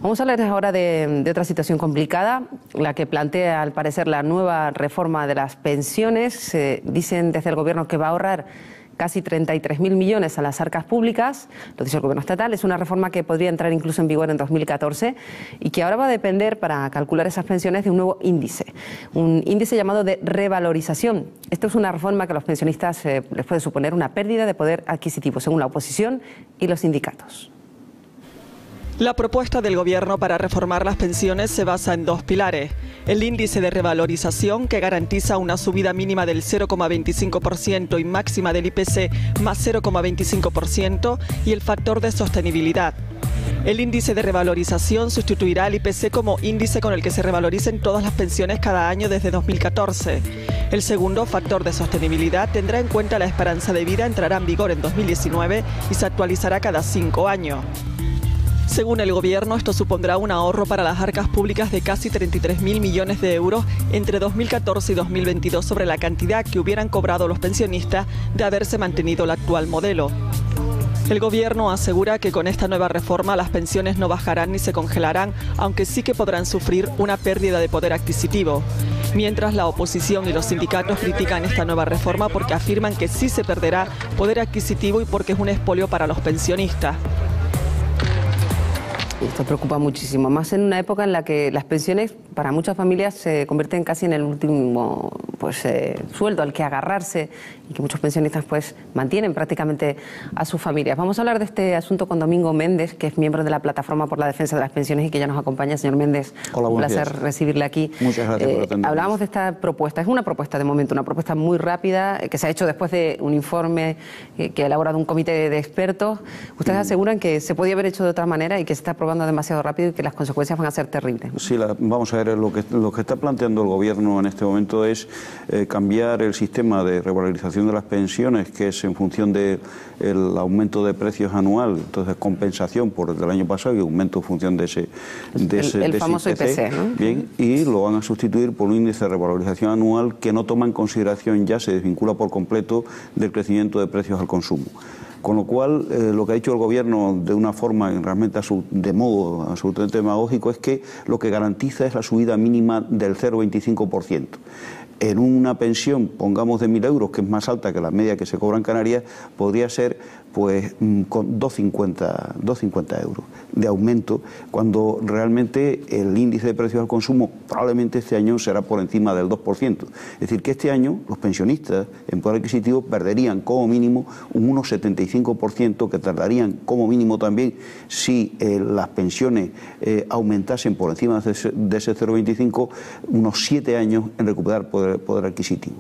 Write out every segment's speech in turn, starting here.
Vamos a hablar ahora de otra situación complicada, la que plantea al parecer la nueva reforma de las pensiones. Dicen desde el Gobierno que va a ahorrar casi 33.000 millones a las arcas públicas, lo dice el Gobierno estatal. Es una reforma que podría entrar incluso en vigor en 2014 y que ahora va a depender para calcular esas pensiones de un nuevo índice, un índice llamado de revalorización. Esto es una reforma que a los pensionistas les puede suponer una pérdida de poder adquisitivo, según la oposición y los sindicatos. La propuesta del Gobierno para reformar las pensiones se basa en dos pilares: el índice de revalorización, que garantiza una subida mínima del 0,25% y máxima del IPC más 0,25%, y el factor de sostenibilidad. El índice de revalorización sustituirá al IPC como índice con el que se revaloricen todas las pensiones cada año desde 2014. El segundo, factor de sostenibilidad, tendrá en cuenta la esperanza de vida, entrará en vigor en 2019 y se actualizará cada 5 años. Según el Gobierno, esto supondrá un ahorro para las arcas públicas de casi 33.000 millones de euros entre 2014 y 2022 sobre la cantidad que hubieran cobrado los pensionistas de haberse mantenido el actual modelo. El Gobierno asegura que con esta nueva reforma las pensiones no bajarán ni se congelarán, aunque sí que podrán sufrir una pérdida de poder adquisitivo. Mientras la oposición y los sindicatos critican esta nueva reforma porque afirman que sí se perderá poder adquisitivo y porque es un expolio para los pensionistas. Esto preocupa muchísimo, más en una época en la que las pensiones para muchas familias se convierten casi en el último sueldo al que agarrarse y que muchos pensionistas mantienen prácticamente a sus familias. Vamos a hablar de este asunto con Domingo Méndez, que es miembro de la Plataforma por la Defensa de las Pensiones y que ya nos acompaña. Señor Méndez, hola, un placer días. recibirle aquí. Muchas gracias por atendernos. Hablábamos de esta propuesta, es una propuesta de momento, una propuesta muy rápida que se ha hecho después de un informe que ha elaborado un comité de expertos. Ustedes aseguran que se podía haber hecho de otra manera y que se está aprobando demasiado rápido y que las consecuencias van a ser terribles. Sí, vamos a ver, lo que está planteando el Gobierno en este momento es cambiar el sistema de revalorización de las pensiones, que es en función del aumento de precios anual, entonces compensación por el del año pasado y aumento en función de ese famoso IPC, ¿no? Bien, y lo van a sustituir por un índice de revalorización anual que no toma en consideración, ya se desvincula por completo del crecimiento de precios al consumo. Con lo cual, lo que ha hecho el Gobierno de una forma realmente de modo absolutamente demagógico es que lo que garantiza es la subida mínima del 0,25%. En una pensión, pongamos de 1.000 euros, que es más alta que la media que se cobra en Canarias, podría ser con 2,50 euros de aumento, cuando realmente el índice de precios al consumo probablemente este año será por encima del 2%. Es decir, que este año los pensionistas en poder adquisitivo perderían como mínimo un 1,75%, que tardarían como mínimo también, si las pensiones aumentasen por encima de ese 0,25, unos 7 años en recuperar poder adquisitivo.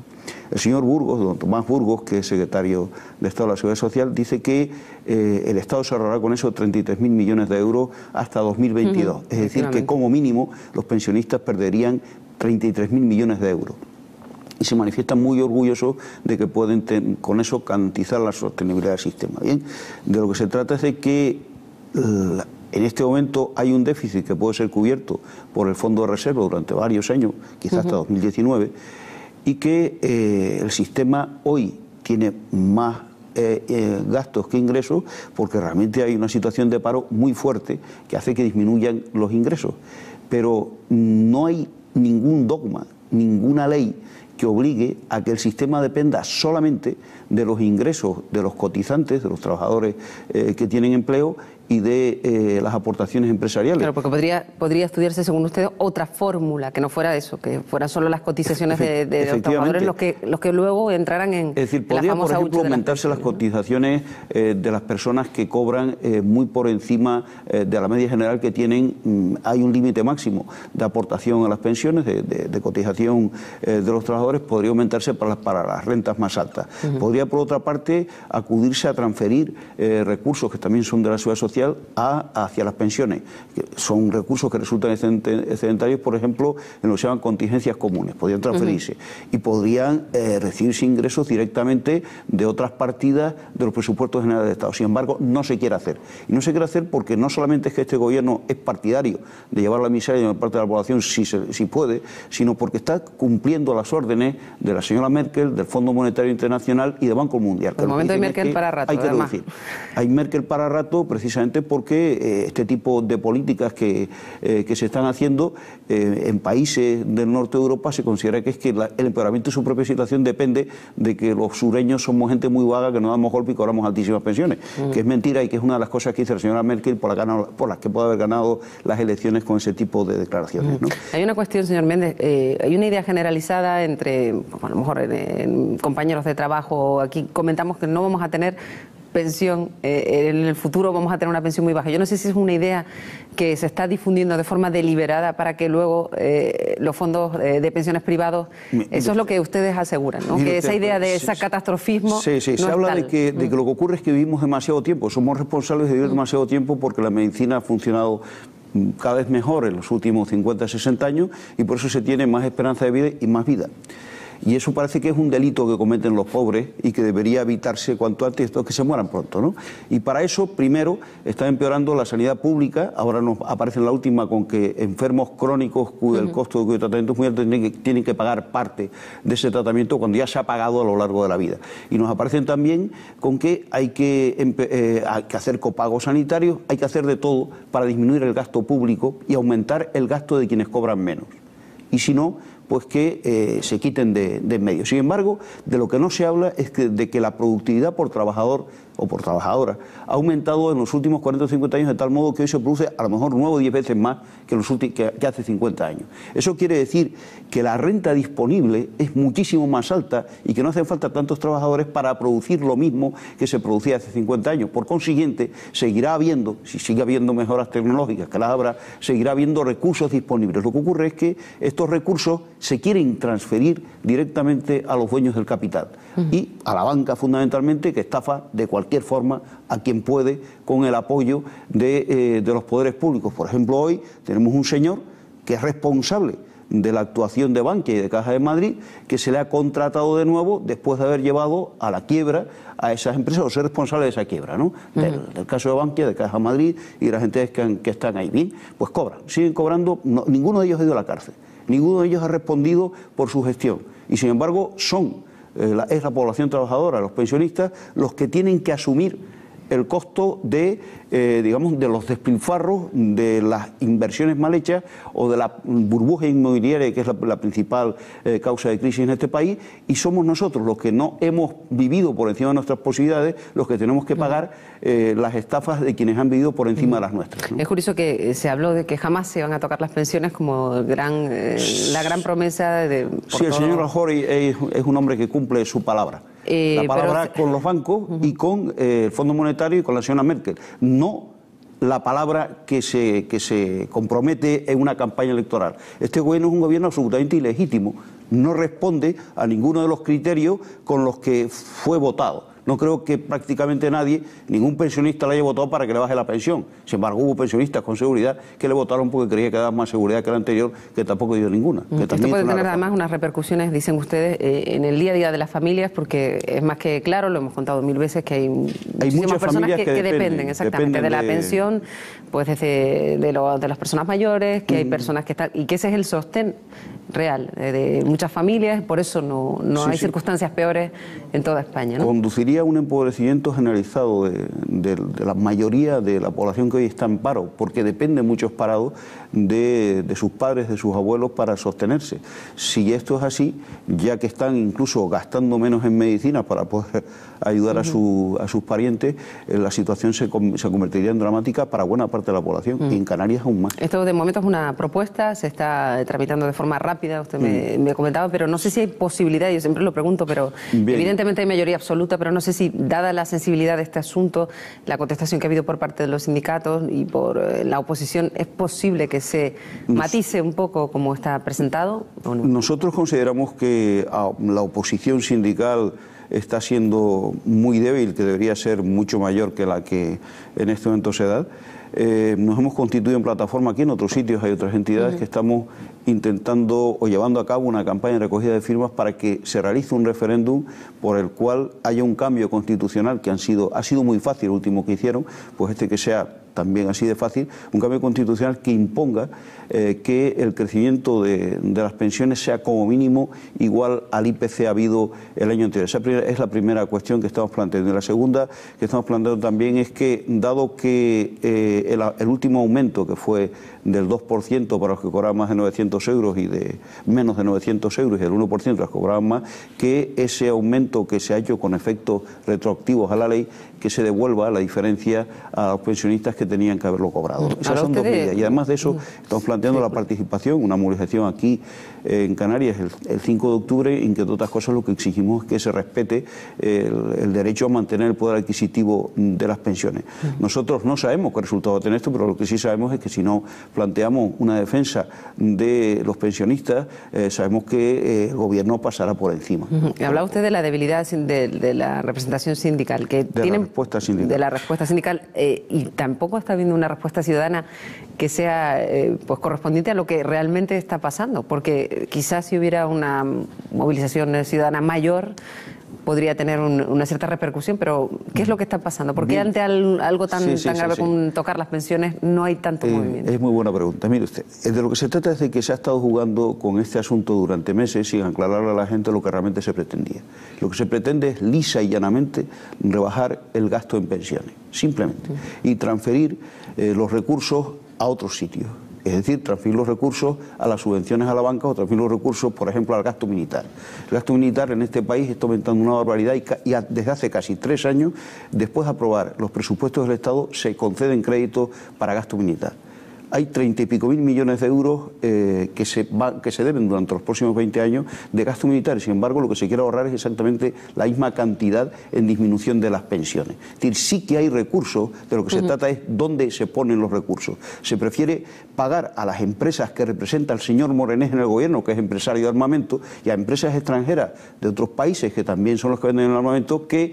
El señor Burgos, don Tomás Burgos, que es secretario de Estado de la Seguridad Social, dice que el Estado se ahorrará con eso 33.000 millones de euros hasta 2022. Es decir, que como mínimo los pensionistas perderían 33.000 millones de euros. Y se manifiestan muy orgullosos de que pueden con eso garantizar la sostenibilidad del sistema. Bien, de lo que se trata es de que en este momento hay un déficit que puede ser cubierto por el Fondo de Reserva durante varios años, quizás hasta 2019, y que el sistema hoy tiene más gastos que ingresos, porque realmente hay una situación de paro muy fuerte que hace que disminuyan los ingresos. Pero no hay ningún dogma, ninguna ley que obligue a que el sistema dependa solamente de los ingresos de los cotizantes, de los trabajadores que tienen empleo, y de las aportaciones empresariales. Claro, porque podría estudiarse, según usted, otra fórmula, que no fuera eso, que fueran solo las cotizaciones de los trabajadores los que luego entraran en. Es decir, podría, por ejemplo, aumentarse las cotizaciones de las personas que cobran muy por encima de la media general que tienen. Hay un límite máximo de aportación a las pensiones, de cotización de los trabajadores, podría aumentarse para las rentas más altas. Podría, por otra parte, acudirse a transferir recursos que también son de la seguridad social hacia las pensiones, que son recursos que resultan excedentarios, por ejemplo, en lo que se llaman contingencias comunes, podrían transferirse y podrían recibirse ingresos directamente de otras partidas de los presupuestos generales del Estado. Sin embargo, no se quiere hacer. Y no se quiere hacer porque no solamente es que este Gobierno es partidario de llevar la miseria de una parte de la población si puede, sino porque está cumpliendo las órdenes órdenes de la señora Merkel, del Fondo Monetario Internacional y del Banco Mundial. El momento de Merkel para rato, hay que además. reducir. Hay Merkel para rato precisamente porque este tipo de políticas que se están haciendo en países del norte de Europa se considera que es que el empeoramiento de su propia situación depende de que los sureños somos gente muy vaga, que no damos golpe y cobramos altísimas pensiones, que es mentira y que es una de las cosas que dice la señora Merkel por las que puede haber ganado las elecciones con ese tipo de declaraciones, ¿no? Hay una cuestión, señor Méndez, hay una idea generalizada entre, a lo mejor en compañeros de trabajo, aquí comentamos que no vamos a tener pensión, en el futuro vamos a tener una pensión muy baja. Yo no sé si es una idea que se está difundiendo de forma deliberada para que luego los fondos de pensiones privados, eso es lo que ustedes aseguran, ¿no? Que esa idea de ese catastrofismo... Sí, se habla de que lo que ocurre es que vivimos demasiado tiempo, somos responsables de vivir demasiado tiempo porque la medicina ha funcionado cada vez mejor en los últimos 50, 60 años y por eso se tiene más esperanza de vida y más vida. Y eso parece que es un delito que cometen los pobres y que debería evitarse cuanto antes, que se mueran pronto, ¿no? Y para eso, primero, está empeorando la sanidad pública. Ahora nos aparece en la última con que enfermos crónicos cuyo costo de cuyo tratamiento es muy alto tienen que pagar parte de ese tratamiento cuando ya se ha pagado a lo largo de la vida. Y nos aparecen también con que hay que hacer copagos sanitarios, hay que hacer de todo para disminuir el gasto público y aumentar el gasto de quienes cobran menos. Y si no, pues que se quiten de en medio. Sin embargo, de lo que no se habla es de que la productividad por trabajador o por trabajadora ha aumentado en los últimos 40 o 50 años de tal modo que hoy se produce a lo mejor 9 o 10 veces más que hace 50 años. Eso quiere decir que la renta disponible es muchísimo más alta y que no hacen falta tantos trabajadores para producir lo mismo que se producía hace 50 años. Por consiguiente, seguirá habiendo, si sigue habiendo mejoras tecnológicas, que las habrá, seguirá habiendo recursos disponibles. Lo que ocurre es que estos recursos se quieren transferir directamente a los dueños del capital y a la banca fundamentalmente, que estafa de cualquier forma a quien puede con el apoyo de los poderes públicos. Por ejemplo, hoy tenemos un señor que es responsable de la actuación de Bankia y de Caja de Madrid, que se le ha contratado de nuevo después de haber llevado a la quiebra a esas empresas o ser responsable de esa quiebra, ¿no? Del caso de Bankia, de Caja de Madrid y de las entidades que están ahí. Bien, pues cobran, siguen cobrando, ninguno de ellos ha ido a la cárcel, ninguno de ellos ha respondido por su gestión y sin embargo es la población trabajadora, los pensionistas, los que tienen que asumir el costo de, digamos, de los despilfarros, de las inversiones mal hechas o de la burbuja inmobiliaria, que es la principal causa de crisis en este país, y somos nosotros los que no hemos vivido por encima de nuestras posibilidades, los que tenemos que pagar las estafas de quienes han vivido por encima de las nuestras, ¿no? Es curioso que se habló de que jamás se van a tocar las pensiones como la gran promesa de... Sí, el señor Rajoy es un hombre que cumple su palabra. La palabra con los bancos y con el Fondo Monetario y con la señora Merkel. No la palabra que se compromete en una campaña electoral. Este gobierno es un gobierno absolutamente ilegítimo. No responde a ninguno de los criterios con los que fue votado. No creo que prácticamente nadie, ningún pensionista le haya votado para que le baje la pensión. Sin embargo, hubo pensionistas con seguridad que le votaron porque creía que daba más seguridad que el anterior, que tampoco dio ninguna. Esto puede tener además unas repercusiones, dicen ustedes, en el día a día de las familias, porque es más que claro, lo hemos contado 1000 veces, que hay muchísimas personas que dependen exactamente de la pensión, pues de las personas mayores, que hay personas que están, y que ese es el sostén real de muchas familias, por eso no hay circunstancias peores en toda España, ¿no? Conduciría a un empobrecimiento generalizado de la mayoría de la población que hoy está en paro, porque dependen muchos parados de sus padres, de sus abuelos para sostenerse. Si esto es así, ya que están incluso gastando menos en medicina para poder ayudar a sus parientes, la situación se convertiría en dramática para buena parte de la población y en Canarias aún más. Esto de momento es una propuesta, se está tramitando de forma rápida, usted me comentaba, pero no sé si hay posibilidad, yo siempre lo pregunto, pero evidentemente hay mayoría absoluta, pero no sé si, dada la sensibilidad de este asunto, la contestación que ha habido por parte de los sindicatos y por la oposición, ¿es posible que se matice un poco como está presentado o no? Nosotros consideramos que la oposición sindical está siendo muy débil, que debería ser mucho mayor que la que en este momento se da. Nos hemos constituido en plataforma aquí, en otros sitios hay otras entidades que estamos intentando o llevando a cabo una campaña de recogida de firmas para que se realice un referéndum por el cual haya un cambio constitucional que ha sido muy fácil, el último que hicieron, pues que sea también así de fácil, un cambio constitucional que imponga que el crecimiento de las pensiones sea como mínimo igual al IPC habido el año anterior. Esa es la primera cuestión que estamos planteando. Y la segunda que estamos planteando también es que, dado que el último aumento, que fue del 2% para los que cobraban más de 900 euros y de menos de 900 euros, y el 1% de los que cobraban más, que ese aumento que se ha hecho con efectos retroactivos a la ley, que se devuelva la diferencia a los pensionistas que tenían que haberlo cobrado. Esas son dos medidas. Y además de eso, estamos planteando la participación, una movilización aquí en Canarias el 5 de octubre, en que, entre otras cosas, lo que exigimos es que se respete el derecho a mantener el poder adquisitivo de las pensiones. Nosotros no sabemos qué resultado va a tener esto, pero lo que sí sabemos es que si no planteamos una defensa de los pensionistas, sabemos que el gobierno pasará por encima. Hablaba usted de la debilidad de la representación sindical, que tienen respuesta sindical. De la respuesta sindical, y tampoco está habiendo una respuesta ciudadana que sea pues correspondiente a lo que realmente está pasando, porque quizás si hubiera una movilización ciudadana mayor podría tener una cierta repercusión, pero ¿qué es lo que está pasando? ¿Por qué ante algo tan grave como tocar las pensiones no hay tanto movimiento? Es muy buena pregunta. Mire usted, de lo que se trata es de que se ha estado jugando con este asunto durante meses sin aclararle a la gente lo que realmente se pretendía. Lo que se pretende es lisa y llanamente rebajar el gasto en pensiones, simplemente, y transferir los recursos a otros sitios. Es decir, transferir los recursos a las subvenciones a la banca o transferir los recursos, por ejemplo, al gasto militar. El gasto militar en este país está aumentando una barbaridad y desde hace casi 3 años, después de aprobar los presupuestos del Estado, se conceden créditos para gasto militar. Hay 30 y pico mil millones de euros que se deben durante los próximos 20 años de gasto militar. Sin embargo, lo que se quiere ahorrar es exactamente la misma cantidad en disminución de las pensiones. Es decir, sí que hay recursos, de lo que se trata es dónde se ponen los recursos. Se prefiere pagar a las empresas que representa el señor Morenés en el gobierno, que es empresario de armamento, y a empresas extranjeras de otros países, que también son los que venden el armamento, que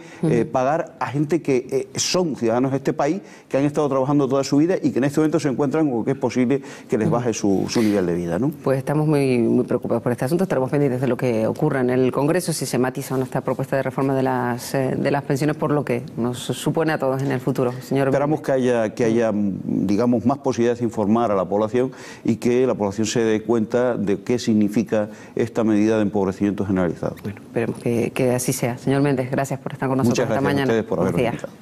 pagar a gente que son ciudadanos de este país, que han estado trabajando toda su vida y que en este momento se encuentran con que es posible que les baje su nivel de vida, ¿no? Pues estamos muy preocupados por este asunto. Estaremos pendientes de lo que ocurra en el Congreso, si se matiza esta propuesta de reforma de las pensiones, por lo que nos supone a todos en el futuro. Señor, esperamos que haya, digamos, más posibilidades de informar a la población y que la población se dé cuenta de qué significa esta medida de empobrecimiento generalizado. Bueno, esperemos que así sea. Señor Méndez, gracias por estar con nosotros esta mañana. Muchas gracias a ustedes por habernos invitado.